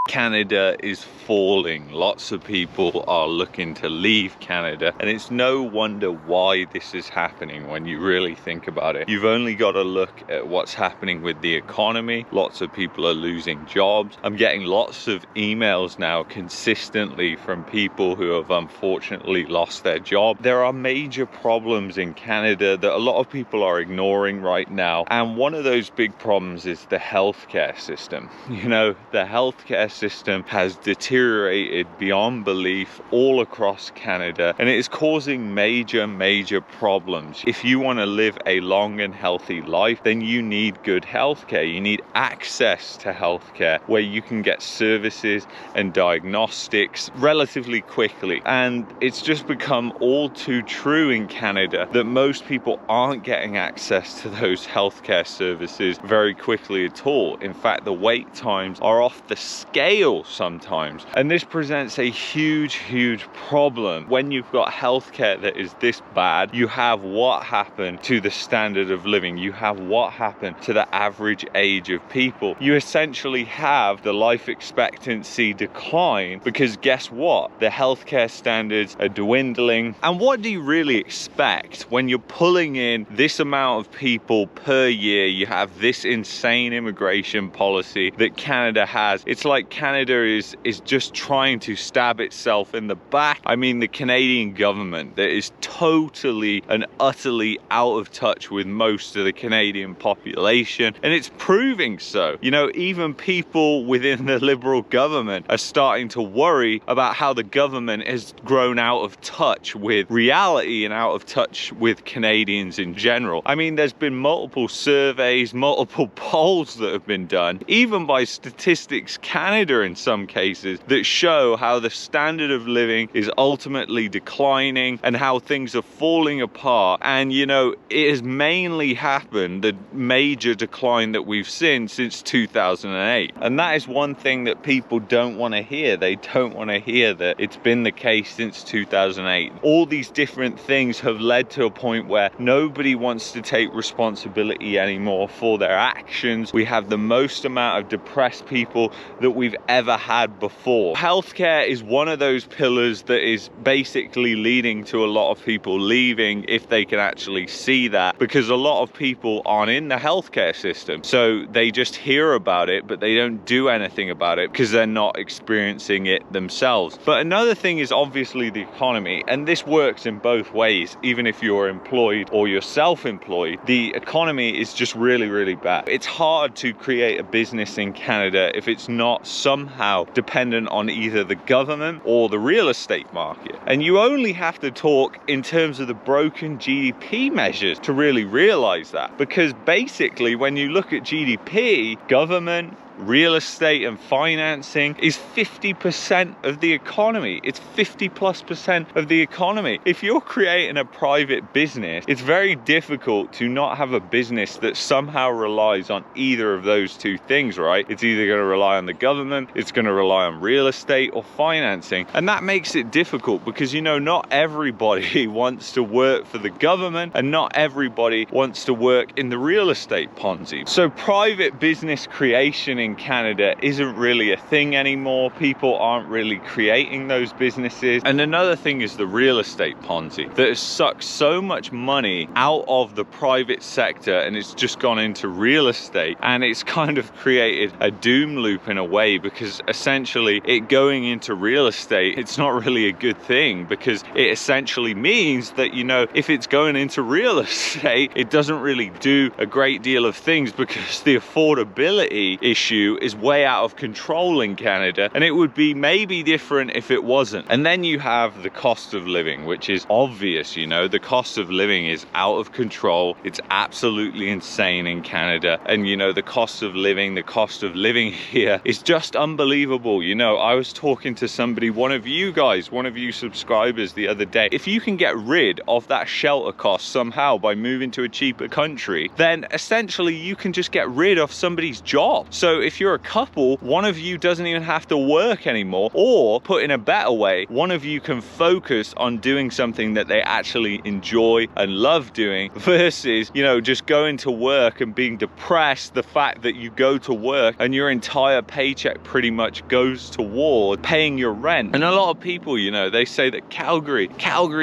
Canada is falling. Lots of people are looking to leave Canada, and it's no wonder why this is happening when you really think about it. You've only got to look at what's happening with the economy. Lots of people are losing jobs. I'm getting lots of emails now consistently from people who have unfortunately lost their job. There are major problems in Canada that a lot of people are ignoring right now, and one of those big problems is the healthcare system. You know, the healthcare system has deteriorated beyond belief all across Canada, and it is causing major problems. If you want to live a long and healthy life, then you need good healthcare. You need access to healthcare where you can get services and diagnostics relatively quickly. And it's just become all too true in Canada that most people aren't getting access to those healthcare services very quickly at all. In fact, the wait times are off the scale sometimes, and this presents a huge problem. When you've got healthcare that is this bad, you have what happened to the standard of living, you have what happened to the average age of people. You essentially have the life expectancy decline, because guess what, the healthcare standards are dwindling. And what do you really expect when you're pulling in this amount of people per year? You have this insane immigration policy that Canada has. It's like Canada is just trying to stab itself in the back. I mean, the Canadian government that is totally and utterly out of touch with most of the Canadian population, and it's proving so. You know, even people within the Liberal government are starting to worry about how the government has grown out of touch with reality and out of touch with Canadians in general. I mean, there's been multiple surveys, multiple polls that have been done, even by Statistics Canada in some cases, that show how the standard of living is ultimately declining and how things are falling apart. And you know, it has mainly happened, the major decline that we've seen, since 2008. And that is one thing that people don't want to hear. They don't want to hear that it's been the case since 2008. All these different things have led to a point where nobody wants to take responsibility anymore for their actions. We have the most amount of depressed people that we've ever had before. Healthcare is one of those pillars that is basically leading to a lot of people leaving, if they can actually see that, because a lot of people aren't in the healthcare system, so they just hear about it but they don't do anything about it because they're not experiencing it themselves. But another thing is obviously the economy, and this works in both ways. Even if you're employed or you're self-employed, the economy is just really bad. It's hard to create a business in Canada if it's not somehow dependent on either the government or the real estate market. And you only have to talk in terms of the broken GDP measures to really realize that, because basically when you look at GDP, government, real estate and financing is 50% of the economy. It's 50+% of the economy. If you're creating a private business, it's very difficult to not have a business that somehow relies on either of those two things, right? It's either going to rely on the government, it's going to rely on real estate or financing. And that makes it difficult because, you know, not everybody wants to work for the government and not everybody wants to work in the real estate Ponzi. So private business creation in Canada isn't really a thing anymore. People aren't really creating those businesses. And another thing is the real estate Ponzi that has sucked so much money out of the private sector and it's just gone into real estate, and it's kind of created a doom loop in a way, because essentially it going into real estate, it's not really a good thing, because it essentially means that, you know, if it's going into real estate, it doesn't really do a great deal of things because the affordability issue is way out of control in Canada, and it would be maybe different if it wasn't. And then you have the cost of living, which is obvious. You know, the cost of living is out of control. It's absolutely insane in Canada. And you know, the cost of living here is just unbelievable. You know, I was talking to somebody, one of you subscribers the other day. If you can get rid of that shelter cost somehow by moving to a cheaper country, then essentially you can just get rid of somebody's job. So if you're a couple, one of you doesn't even have to work anymore, or put in a better way, one of you can focus on doing something that they actually enjoy and love doing versus, you know, just going to work and being depressed. The fact that you go to work and your entire paycheck pretty much goes toward paying your rent. And a lot of people, you know, they say that Calgary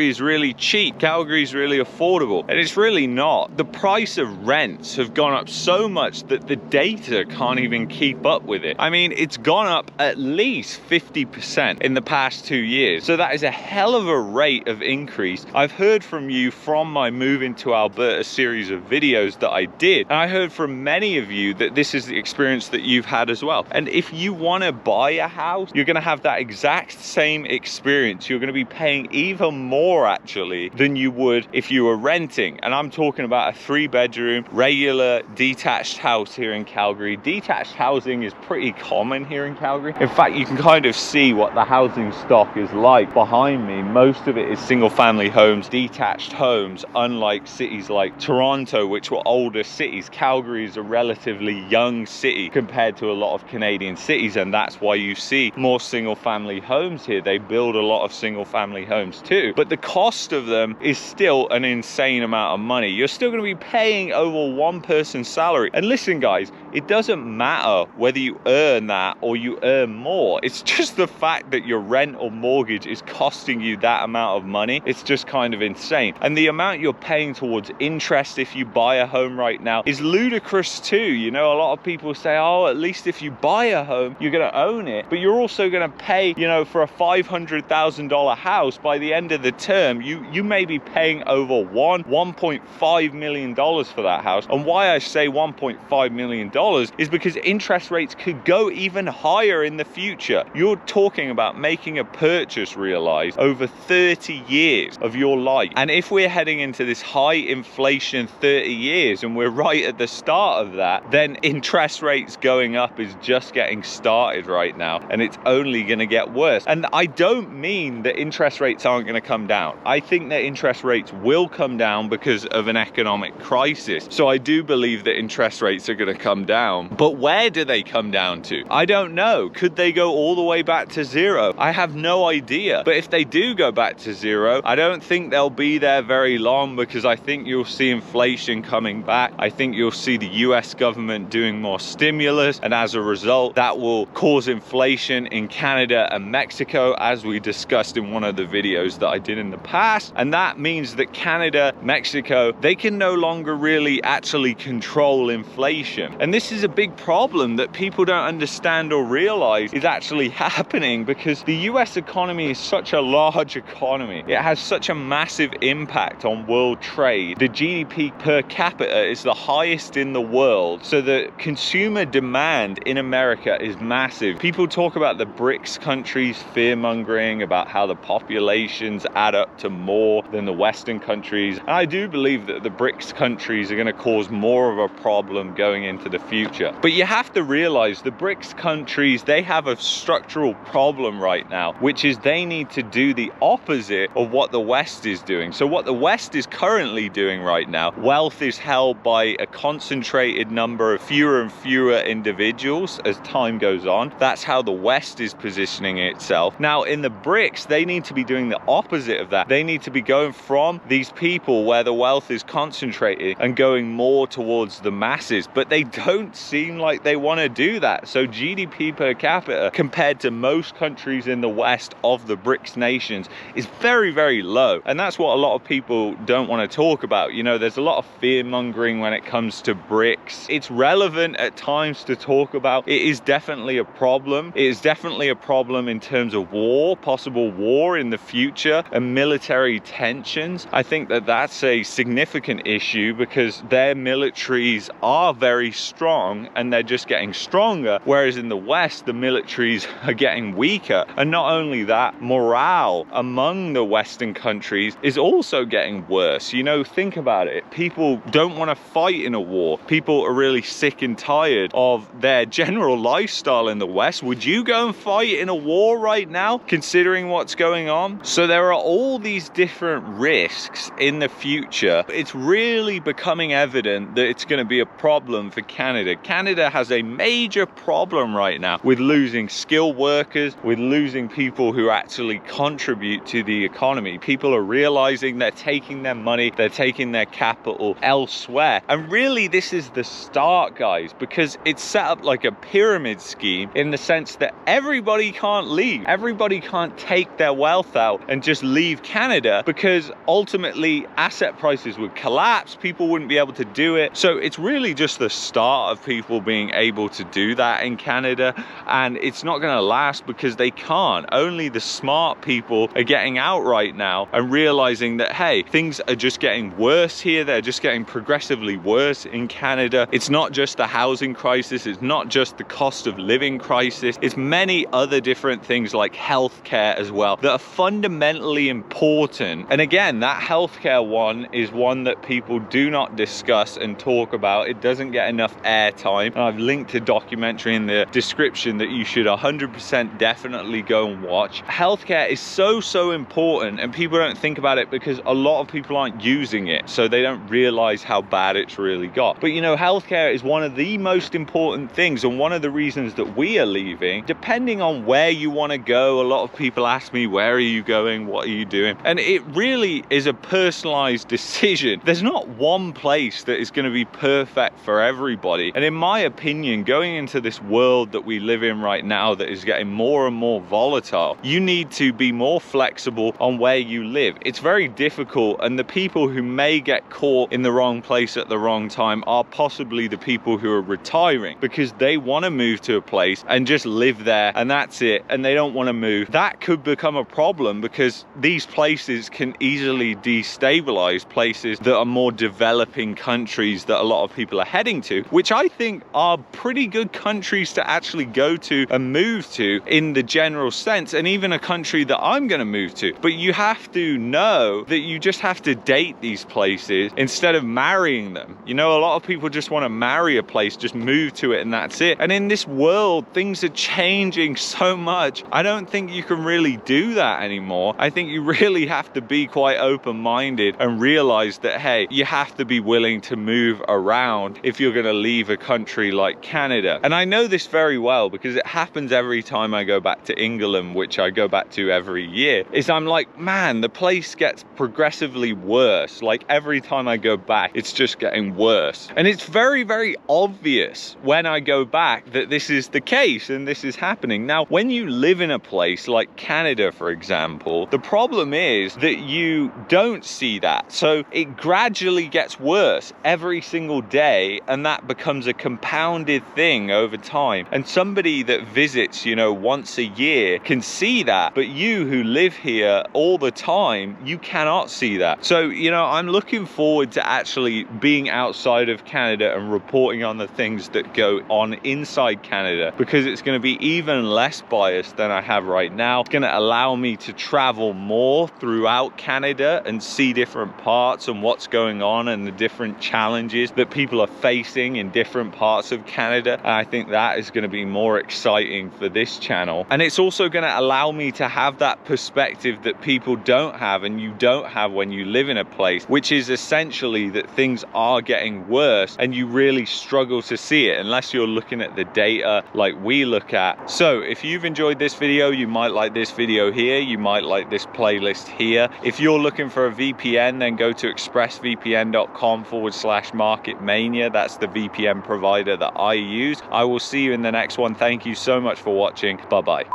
is really cheap, Calgary is really affordable, and it's really not. The price of rents have gone up so much that the data can't even keep up with it. I mean, it's gone up at least 50% in the past 2 years. So that is a hell of a rate of increase. I've heard from you from my Move into Alberta series of videos that I did, and I heard from many of you that this is the experience that you've had as well. And if you want to buy a house, you're going to have that exact same experience. You're going to be paying even more actually than you would if you were renting. And I'm talking about a 3-bedroom regular detached house here in Calgary. Detached housing is pretty common here in Calgary. In fact, you can kind of see what the housing stock is like behind me. Most of it is single family homes, detached homes, unlike cities like Toronto, which were older cities. Calgary is a relatively young city compared to a lot of Canadian cities, and that's why you see more single family homes here. They build a lot of single family homes too, but the cost of them is still an insane amount of money. You're still going to be paying over one person's salary. And listen guys, it doesn't matter whether you earn that or you earn more. It's just the fact that your rent or mortgage is costing you that amount of money. It's just kind of insane. And the amount you're paying towards interest if you buy a home right now is ludicrous too. You know, a lot of people say, oh, at least if you buy a home, you're going to own it. But you're also going to pay, you know, for a $500,000 house by the end of the term, you may be paying over $1.5 million for that house. And why I say $1.5 million is because interest rates could go even higher in the future. You're talking about making a purchase, realize, over 30 years of your life. And if we're heading into this high inflation 30 years and we're right at the start of that, then interest rates going up is just getting started right now, and it's only going to get worse. And I don't mean that interest rates aren't going to come down. I think that interest rates will come down because of an economic crisis. So I do believe that interest rates are going to come down. But where do they come down to? I don't know. Could they go all the way back to zero? I have no idea. But if they do go back to zero, I don't think they'll be there very long, because I think you'll see inflation coming back. I think you'll see the US government doing more stimulus, and as a result, that will cause inflation in Canada and Mexico, as we discussed in one of the videos that I did in the past. And that means that Canada, Mexico, they can no longer really actually control inflation. And this is a big problem that people don't understand or realize is actually happening, because the US economy is such a large economy. It has such a massive impact on world trade. The GDP per capita is the highest in the world. So the consumer demand in America is massive. People talk about the BRICS countries fear-mongering about how the populations add up to more than the Western countries. And I do believe that the BRICS countries are going to cause more of a problem going into the future. But you have to realize the BRICS countries, they have a structural problem right now, which is they need to do the opposite of what the West is doing. So what the West is currently doing right now, wealth is held by a concentrated number of fewer and fewer individuals as time goes on. That's how the West is positioning itself. Now in the BRICS, they need to be doing the opposite of that. They need to be going from these people where the wealth is concentrated and going more towards the masses, but they don't seem like they want to do that. So GDP per capita compared to most countries in the West of the BRICS nations is very, very low. And that's what a lot of people don't want to talk about. You know, there's a lot of fear mongering when it comes to BRICS. It's relevant at times to talk about. It is definitely a problem. It is definitely a problem in terms of war, possible war in the future, and military tensions. I think that that's a significant issue because their militaries are very strong and they're just getting stronger, whereas in the West the militaries are getting weaker. And not only that, morale among the Western countries is also getting worse. You know, think about it. People don't want to fight in a war. People are really sick and tired of their general lifestyle in the West. Would you go and fight in a war right now, considering what's going on? So there are all these different risks in the future. It's really becoming evident that it's going to be a problem for Canada Canada. Canada has a major problem right now with losing skilled workers, with losing people who actually contribute to the economy. People are realizing they're taking their money, they're taking their capital elsewhere. And really this is the start, guys, because it's set up like a pyramid scheme in the sense that everybody can't leave. Everybody can't take their wealth out and just leave Canada, because ultimately asset prices would collapse, people wouldn't be able to do it. So it's really just the start of people being able to do that in Canada, and it's not going to last because they can't. Only the smart people are getting out right now and realizing that, hey, things are just getting worse here. They're just getting progressively worse in Canada. It's not just the housing crisis, it's not just the cost of living crisis, it's many other different things like healthcare as well that are fundamentally important. And again, that healthcare one is one that people do not discuss and talk about. It doesn't get enough airtime. And I've linked a documentary in the description that you should 100% definitely go and watch. Healthcare is so important, and people don't think about it because a lot of people aren't using it, so they don't realize how bad it's really got. But you know, healthcare is one of the most important things, and one of the reasons that we are leaving. Depending on where you want to go, a lot of people ask me, where are you going, what are you doing? And it really is a personalized decision. There's not one place that is going to be perfect for everybody. And in my opinion, going into this world that we live in right now that is getting more and more volatile, you need to be more flexible on where you live. It's very difficult, and the people who may get caught in the wrong place at the wrong time are possibly the people who are retiring because they want to move to a place and just live there and that's it, and they don't want to move. That could become a problem because these places can easily destabilize places that are more developing countries that a lot of people are heading to, which I think are pretty good countries to actually go to and move to in the general sense, and even a country that I'm going to move to. But you have to know that you just have to date these places instead of marrying them. You know, a lot of people just want to marry a place, just move to it and that's it. And in this world, things are changing so much. I don't think you can really do that anymore. I think you really have to be quite open-minded and realize that, hey, you have to be willing to move around if you're going to leave a country like Canada. And I know this very well because it happens every time I go back to England, which I go back to every year, is I'm like, man, the place gets progressively worse. Like every time I go back, it's just getting worse. And it's very obvious when I go back that this is the case and this is happening. Now, when you live in a place like Canada, for example, the problem is that you don't see that. So it gradually gets worse every single day, and that becomes a compounded thing over time. And somebody that visits, you know, once a year can see that, but you who live here all the time, you cannot see that. So, you know, I'm looking forward to actually being outside of Canada and reporting on the things that go on inside Canada, because it's going to be even less biased than I have right now. It's going to allow me to travel more throughout Canada and see different parts and what's going on and the different challenges that people are facing in different parts of Canada. And I think that is going to be more exciting for this channel. And it's also going to allow me to have that perspective that people don't have and you don't have when you live in a place, which is essentially that things are getting worse and you really struggle to see it unless you're looking at the data like we look at. So if you've enjoyed this video, you might like this video here, you might like this playlist here. If you're looking for a VPN, then go to expressvpn.com/marketmania. That's the VPN provider that I use. I will see you in the next one. Thank you so much for watching. Bye bye.